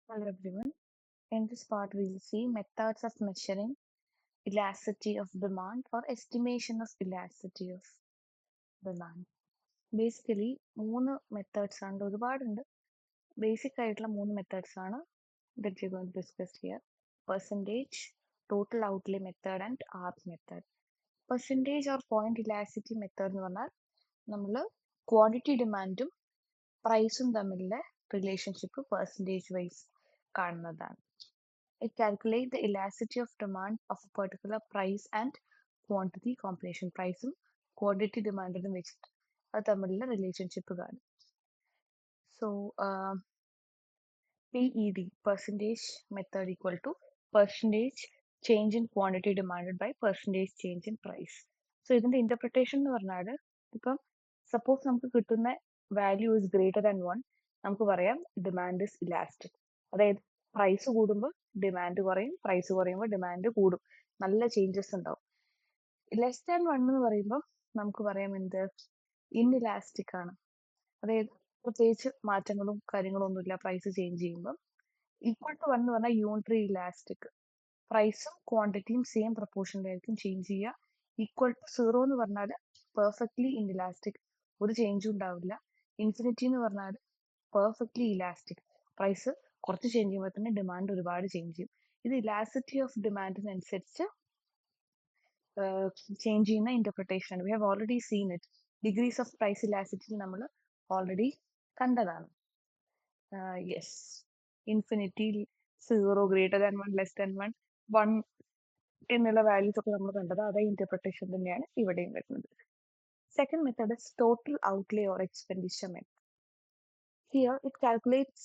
Hello everyone. In this part, we will see methods of measuring elasticity of demand or estimation of elasticity of demand. Basically, മൂന്ന് methods ആണ് ഒരുപാടുണ്ട്. Basic ആയിട്ടുള്ള മൂന്ന് methods ആണ് that we're going to discuss here. Percentage, total outlay method and ARC method. Percentage or point elasticity method എന്ന് പറഞ്ഞാൽ നമ്മൾ quantity ഡിമാൻഡും പ്രൈസും തമ്മിലുള്ള റിലേഷൻഷിപ്പ് പെർസെൻറ്റേജ് വൈസ് കാണുന്നതാണ്. It calculates the elasticity of demand of a particular price and quantity combination. പ്രൈസും quantity ഡിമാൻഡിനും വെച്ചിട്ട് അത് തമ്മിലുള്ള റിലേഷൻഷിപ്പ് കാണും. So PED, percentage method, equal to percentage change in quantity demanded by percentage change in price. So ഇതിന്റെ interpretation എന്ന് പറഞ്ഞാൽ ഇപ്പം suppose നമുക്ക് കിട്ടുന്ന വാല്യൂ ഇസ് ഗ്രേറ്റർ ദാൻ 1, നമുക്ക് പറയാം ഡിമാൻഡ് ഇസ് ഇലാസ്റ്റിക്. അതായത് പ്രൈസ് കൂടുമ്പോൾ ഡിമാൻഡ് കുറയും, പ്രൈസ് കുറയുമ്പോൾ ഡിമാൻഡ് കൂടും, നല്ല ചേഞ്ചസ് ഉണ്ടാവും. ലെസ് ദാൻ 1 എന്ന് പറയുമ്പോൾ നമുക്ക് പറയാം എന്ത് ഇൻഇലാസ്റ്റിക് ആണ്. അതായത് പ്രത്യേകിച്ച് മാറ്റങ്ങളും കാര്യങ്ങളും ഒന്നുമില്ല പ്രൈസ് ചേഞ്ച് ചെയ്യുമ്പോൾ. ഈക്വൽ ടു 1 എന്ന് പറഞ്ഞാൽ യൂണിറ്ററി ഇലാസ്റ്റിക്, പ്രൈസും ക്വാണ്ടിറ്റിയും സെയിം പ്രപ്പോർഷനിലായിരിക്കും ചേഞ്ച് ചെയ്യുക. ഈക്വൽ ടു 0 എന്ന് പറഞ്ഞാൽ പെർഫെക്റ്റ്ലി ഇൻഇലാസ്റ്റിക്, ഒരു ചേഞ്ചും ഉണ്ടാവില്ല. ഇൻഫിനിറ്റി എന്ന് പറഞ്ഞാൽ പെർഫെക്റ്റ്ലി ഇലാസ്റ്റിക്, പ്രൈസ് കുറച്ച് ചേഞ്ച് ചെയ്യുമ്പോൾ തന്നെ ഡിമാൻഡ് ഒരുപാട് ചേഞ്ച് ചെയ്യും. ഇത് ഇലാസ്റ്റിറ്റി ഓഫ് ഡിമാൻഡിനനുസരിച്ച് ചേഞ്ച് ചെയ്യുന്ന ഇന്റർപ്രിട്ടേഷൻ ആണ്. We have already seen it. Degrees of price elasticity നമ്മൾ ഓൾറെഡി കണ്ടതാണ്. Yes, infinity, 0, greater than 1, less than 1, 1 എന്നുള്ള വാല്യൂസ് ഒക്കെ നമ്മൾ കണ്ടത് അതേ ഇന്റർപ്രിട്ടേഷൻ തന്നെയാണ് ഇവിടെയും വരുന്നത്. Second method is total outlay or expenditure method. Here it calculates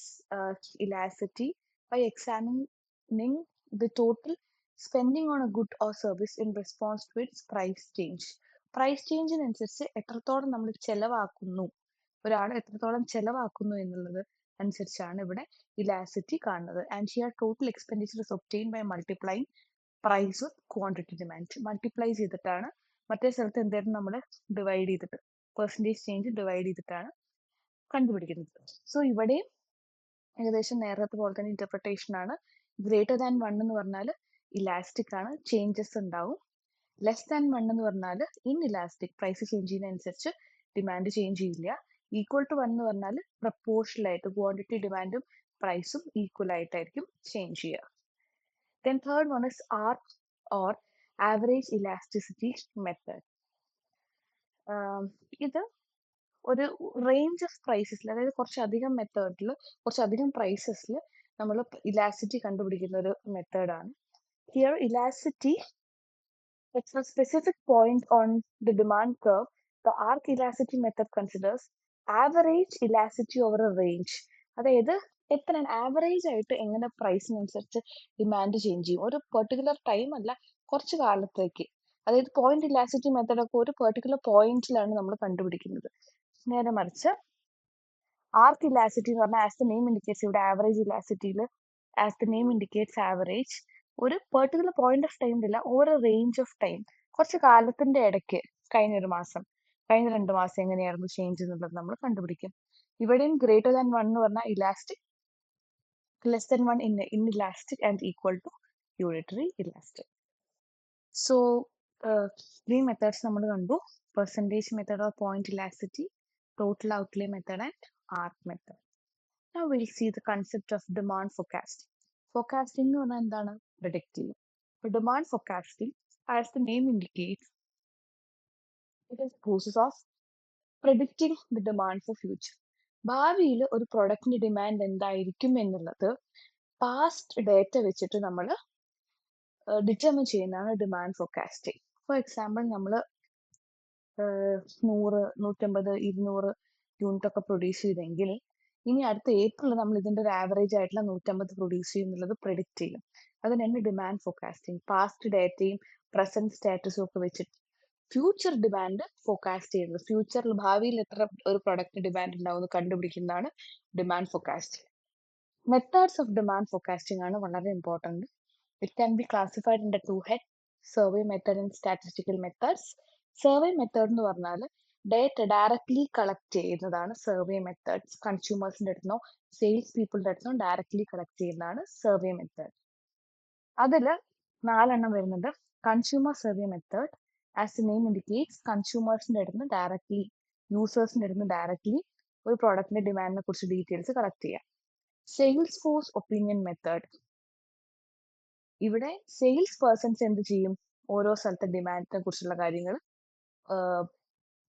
elasticity by examining the total spending on a good or service in response to its price change. Price ചേഞ്ചിനനുസരിച്ച് എത്രത്തോളം നമ്മൾ ചെലവാക്കുന്നു, ഒരാൾ എത്രത്തോളം ചെലവാക്കുന്നു എന്നുള്ളത് അനുസരിച്ചാണ് ഇവിടെ ഇലാസ്റ്റിറ്റി കാണുന്നത്. And here total expenditure is obtain by multiplying price with quantity demand. Multiply ചെയ്തിട്ടാണ്, മറ്റേ സ്ഥലത്ത് എന്തായിരുന്നു നമ്മൾ ഡിവൈഡ് ചെയ്തിട്ട് പെർസെൻറ്റേജ് ചേഞ്ച് ഡിവൈഡ് ചെയ്തിട്ടാണ് കണ്ടുപിടിക്കുന്നത്. സോ ഇവിടെ ഏകദേശം നേരത്തെ പോലെ തന്നെ ഇന്റർപ്രിട്ടേഷൻ ആണ്. ഗ്രേറ്റർ ദാൻ 1 എന്ന് പറഞ്ഞാൽ ഇലാസ്റ്റിക് ആണ്, ചേഞ്ചസ് ഉണ്ടാവും. ലെസ് ദാൻ 1 എന്ന് പറഞ്ഞാൽ ഇൻഇലാസ്റ്റിക്, പ്രൈസ് ചേഞ്ച് ചെയ്യുന്നതനുസരിച്ച് ഡിമാൻഡ് ചേഞ്ച് ചെയ്യില്ല. ഈക്വൽ ടു 1 എന്ന് പറഞ്ഞാൽ പ്രപ്പോർഷണൽ ആയിട്ട് ക്വാണ്ടിറ്റി ഡിമാൻഡും പ്രൈസും ഈക്വൽ ആയിട്ടായിരിക്കും ചേഞ്ച് ചെയ്യുക. Then third one is ARC or average elasticity method. ഇത് ഒരു റേഞ്ച് ഓഫ് പ്രൈസസിൽ, അതായത് കുറച്ചധികം മെത്തേഡിൽ കുറച്ചധികം പ്രൈസസിൽ നമ്മൾ ഇലാസ്റ്റിറ്റി കണ്ടുപിടിക്കുന്ന ഒരു മെത്തേഡാണ്. Here elasticity at a specific point on the demand curve, the arc elasticity method considers average elasticity over a range. അതായത് എത്ര ആവറേജ് ആയിട്ട് എങ്ങനെ പ്രൈസിനനുസരിച്ച് ഡിമാൻഡ് ചേഞ്ച് ചെയ്യും, ഒരു പെർട്ടിക്കുലർ ടൈം അല്ല, കുറച്ച് കാലത്തേക്ക്. അതായത് പോയിന്റ് ഇലാസ്റ്റിറ്റി മെത്തേഡ് ഒക്കെ ഒരു പെർട്ടിക്കുലർ പോയിന്റിലാണ് നമ്മൾ കണ്ടുപിടിക്കുന്നത്. നേരെ മറിച്ച് ആർക്ക് ഇലാസ്റ്റിറ്റി എന്ന് പറഞ്ഞാൽ ആസ് ദ നെയിം ഇൻഡിക്കേറ്റ്സ്, ഇവിടെ ആവറേജ് ഇലാസ്റ്റിറ്റിയിൽ as the name indicates average, ഒരു പെർട്ടിക്കുലർ പോയിന്റ് ഓഫ് ടൈമില്ല, ഓരോ റേഞ്ച് ഓഫ് ടൈം, കുറച്ച് കാലത്തിന്റെ ഇടയ്ക്ക്, കഴിഞ്ഞ 2 മാസം എങ്ങനെയായിരുന്നു ചേഞ്ച് എന്നുള്ളത് നമ്മൾ കണ്ടുപിടിക്കും. ഇവിടെയും ഗ്രേറ്റർ ദാൻ 1 എന്ന് പറഞ്ഞാൽ elastic, less than 1 inelastic and equal to unitary elastic. So 3 methods നമ്മൾ കണ്ടു: percentage method or point elasticity, total outlay method and ARC method. Now we'll see the concept of demand forecasting. Forecasting എന്ന് പറഞ്ഞാൽ എന്താണ്? Predict ചെയ്യും. For demand forecasting, as the name indicates, it is the process of predicting the demand for future. ഭാവിയിൽ ഒരു പ്രൊഡക്റ്റിന്റെ demand എന്തായിരിക്കും എന്നുള്ളത് past data വെച്ചിട്ട് നമ്മൾ ഡിറ്റർമിൻ ചെയ്യുന്നതാണ് ഡിമാൻഡ് ഫോർകാസ്റ്റിംഗ്. ഫോർ എക്സാമ്പിൾ, നമ്മൾ 100, 150, 200 യൂണിറ്റ് ഒക്കെ പ്രൊഡ്യൂസ് ചെയ്തെങ്കിൽ ഇനി അടുത്ത ഏപ്രിൽ നമ്മൾ ഇതിന്റെ ഒരു ആവറേജ് ആയിട്ടുള്ള 150 പ്രൊഡ്യൂസ് ചെയ്യും എന്നുള്ളത് പ്രെഡിക്റ്റ് ചെയ്യും. അതിനാണ് ഡിമാൻഡ് ഫോർകാസ്റ്റിംഗ്. പാസ്റ്റ് ഡേറ്റയും പ്രസന്റ് സ്റ്റാറ്റസും ഒക്കെ വെച്ചിട്ട് ഫ്യൂച്ചർ ഡിമാൻഡ് ഫോർകാസ്റ്റ് ചെയ്യുന്നത്, ഫ്യൂച്ചറിൽ ഭാവിയിൽ എത്ര ഒരു പ്രൊഡക്റ്റ് ഡിമാൻഡ് ഉണ്ടാവും കണ്ടുപിടിക്കുന്നതാണ് demand forecasting. Methods of demand forecasting ആണ് വളരെ important. It can be classified in 2 heads: survey method and statistical methods. Survey method എന്ന് പറഞ്ഞാൽ ഡേറ്റ ഡയറക്ട്ലി കളക്ട് ചെയ്യുന്നതാണ് സർവേ മെത്തേഡ്സ്. കൺസ്യൂമേഴ്സിന്റെ അടുത്തുനിന്നോ സെയിൽസ് പീപ്പിളിന്റെ അടുത്തുനിന്നോ ഡയറക്ട്ലി കളക്ട് ചെയ്യുന്നതാണ് സർവേ മെത്തേഡ്. അതിൽ 4 എണ്ണം വരുന്നുണ്ട്. Consumer survey method, as the name indicates, കൺസ്യൂമേഴ്സിന്റെ അടുത്ത് ഡയറക്ട്ലി, യൂസേഴ്സിന്റെ അടുത്ത് ഡയറക്ട്ലി ഒരു പ്രോഡക്റ്റിന്റെ ഡിമാൻഡിനെ കുറിച്ച് ഡീറ്റെയിൽസ് കളക്ട് ചെയ്യാം. സെയിൽസ് ഫോഴ്സ് ഒപ്പീനിയൻ മെത്തേഡ്, ഇവിടെ സെയിൽസ് പേഴ്സൺസ് എന്ത് ചെയ്യും, ഓരോ സ്ഥലത്തെ ഡിമാൻഡിനെ കുറിച്ചുള്ള കാര്യങ്ങൾ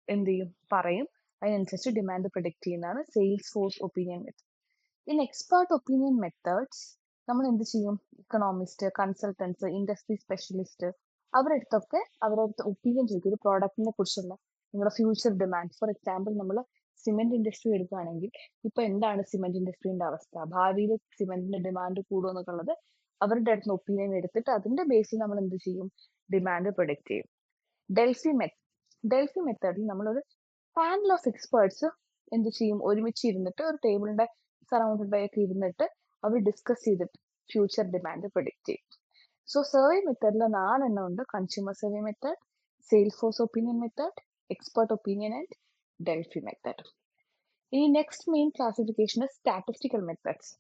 എന്ത് ചെയ്യും, പറയും. അതിനനുസരിച്ച് ഡിമാൻഡ് പ്രൊഡിക്റ്റ് ചെയ്യുന്നതാണ് sales force opinion method. In expert opinion methods നമ്മൾ എന്ത് ചെയ്യും, ഇക്കണോമിസ്റ്റ്, കൺസൾട്ടൻസ്, ഇൻഡസ്ട്രി സ്പെഷ്യലിസ്റ്റ്, അവരുടെ അടുത്തൊക്കെ അവരുടെ ഒപ്പീനിയൻ ചോദിക്കും ഒരു പ്രോഡക്റ്റിനെ കുറിച്ചുള്ള നിങ്ങളുടെ ഫ്യൂച്ചർ ഡിമാൻഡ്. ഫോർ എക്സാമ്പിൾ നമ്മൾ സിമെന്റ് ഇൻഡസ്ട്രി എടുക്കുകയാണെങ്കിൽ ഇപ്പൊ എന്താണ് സിമെന്റ് ഇൻഡസ്ട്രീന്റെ അവസ്ഥ, ഭാവിയിൽ സിമെന്റിന്റെ ഡിമാൻഡ് കൂടുമോ എന്നുള്ളത് അവരുടെ അടുത്ത് ഒപ്പീനിയൻ എടുത്തിട്ട് അതിന്റെ ബേസിൽ നമ്മൾ എന്ത് ചെയ്യും, ഡിമാൻഡ് പ്രൊഡിക്റ്റ് ചെയ്യും. ഡെൽഫി മെത്തേഡിൽ നമ്മളൊരു പാനൽ ഓഫ് എക്സ്പേർട്സ് എന്ത് ചെയ്യും, ഒരുമിച്ച് ഇരുന്നിട്ട് ഒരു ടേബിളിന്റെ സറൗണ്ടഡ് ബൈ ഒക്കെ ഇരുന്നിട്ട് അവർ ഡിസ്കസ് ചെയ്തിട്ട് ഫ്യൂച്ചർ ഡിമാൻഡ് പ്രൊഡിക്റ്റ് ചെയ്യും. സോ സർവേ മെത്തേഡിൽ 4 എണ്ണം ഉണ്ട്. Consumer survey method, sales force opinion method, expert opinion and Delphi method. ഇനി next main classification statistical methods.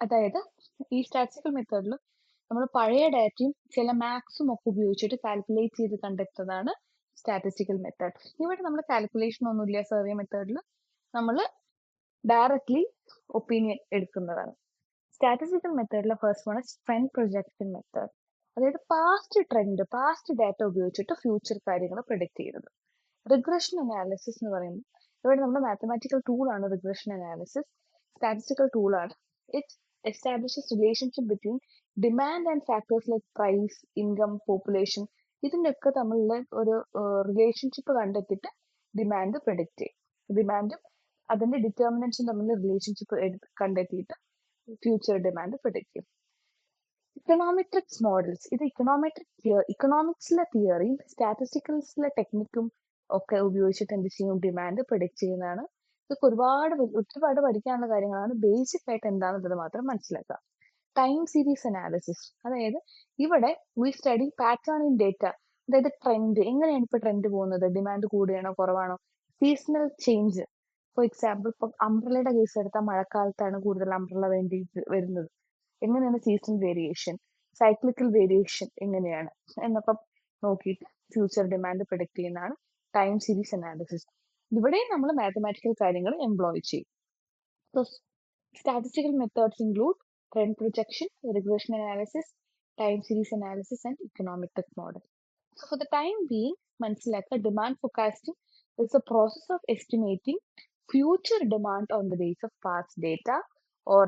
അതായത് ഈ സ്റ്റാറ്റിസ്റ്റിക്കൽ മെത്തേഡിൽ നമ്മൾ പഴയ ഡാറ്റയും ചില മാത്സും ഒക്കെ ഉപയോഗിച്ചിട്ട് കാൽക്കുലേറ്റ് ചെയ്ത് കണ്ടെത്തുന്നതാണ് സ്റ്റാറ്റിസ്റ്റിക്കൽ മെത്തേഡ്. ഇവിടെ നമ്മൾ കാൽക്കുലേഷൻ ഒന്നുമില്ല സർവേ മെത്തേഡിൽ, നമ്മൾ ഡയറക്ട്ലി ഒപ്പീനിയൻ എടുക്കുന്നതാണ്. സ്റ്റാറ്റിസ്റ്റിക്കൽ മെത്തേഡിലെ first one trend projection method, അതായത് പാസ്റ്റ് ഡാറ്റ ഉപയോഗിച്ചിട്ട് ഫ്യൂച്ചർ കാര്യങ്ങൾ പ്രൊഡിക്റ്റ് ചെയ്യുന്നത്. റിഗ്രഷൻ അനാലിസിസ് എന്ന് പറയുമ്പോൾ ഇവിടെ നമ്മുടെ മാത്തമാറ്റിക്കൽ ടൂളാണ് റിഗ്രഷൻ അനാലിസിസ്, സ്റ്റാറ്റിസ്റ്റിക്കൽ ടൂളാണ്. It establishes relationship between demand and factors like price, income, population, ഇതിൻ്റെയൊക്കെ തമ്മിലുള്ള ഒരു റിലേഷൻഷിപ്പ് കണ്ടെത്തിയിട്ട് ഡിമാൻഡ് പ്രൊഡിക്റ്റ് ചെയ്യും. ഡിമാൻഡും അതിന്റെ ഡിറ്റർമിനൻസും തമ്മിലുള്ള റിലേഷൻഷിപ്പ് കണ്ടെത്തിയിട്ട് ഫ്യൂച്ചർ ഡിമാൻഡ് പ്രൊഡിക്റ്റ് ചെയ്യും. ഇക്കണോമെട്രിക്സ് മോഡൽസ്, ഇത് ഇക്കണോമിക്സിലെ തിയറിയും സ്റ്റാറ്റിസ്റ്റിക്കൽസിലെ ടെക്നിക്കും ഒക്കെ ഉപയോഗിച്ചിട്ട് എന്ത് ചെയ്യും, ഡിമാൻഡ് പ്രൊഡിക്റ്റ് ചെയ്യുന്നതാണ്. ഇതൊക്കെ ഒരുപാട് പഠിക്കാനുള്ള കാര്യങ്ങളാണ്. ബേസിക് ആയിട്ട് എന്താണെന്നത് മാത്രം മനസ്സിലാക്കുക. ടൈം സീരീസ് അനാലിസിസ്, അതായത് ഇവിടെ we study pattern in data, അതായത് ട്രെൻഡ്, എങ്ങനെയാണ് ഇപ്പൊ ട്രെൻഡ് പോകുന്നത്, ഡിമാൻഡ് കൂടുകയാണോ കുറവാണോ, സീസണൽ ചേഞ്ച്. ഫോർ എക്സാമ്പിൾ ഇപ്പൊ അംബ്രലയുടെ കേസ് എടുത്താൽ മഴക്കാലത്താണ് കൂടുതൽ അംബ്രല വേണ്ടി വരുന്നത്, എങ്ങനെയാണ് സീസണൽ വേരിയേഷൻ, സൈക്ലിക്കൽ വേരിയേഷൻ എങ്ങനെയാണ് എന്നൊക്കെ നോക്കിയിട്ട് ഫ്യൂച്ചർ ഡിമാൻഡ് പ്രൊഡിക്റ്റ് ചെയ്യുന്നതാണ് ടൈം സീരീസ് അനാലിസിസ്. ഇവിടെ നമ്മൾ മാത്തമാറ്റിക്കൽ കാര്യങ്ങൾ എംപ്ലോയ് ചെയ്യും. So statistical methods include trend projection, regression analysis, time series analysis and econometric model. So for the time being, മനസ്സിലാക്കുക, demand forecasting is the process of estimating future demand on the basis of past data or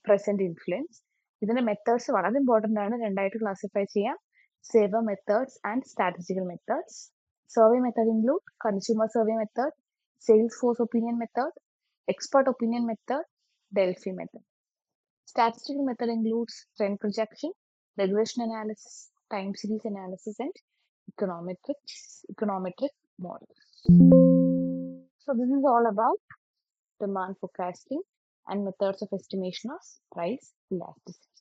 present influence. ഇതിന്റെ methods വളരെ important ആണ്, രണ്ടായിട്ട് classify ചെയ്യാം: survey methods and statistical methods. Survey method include consumer survey method, sales force opinion method, expert opinion method, Delphi method. Statistical method includes trend projection, regression analysis, time series analysis, and econometric models. So this is all about demand forecasting and methods of estimation of price elasticity.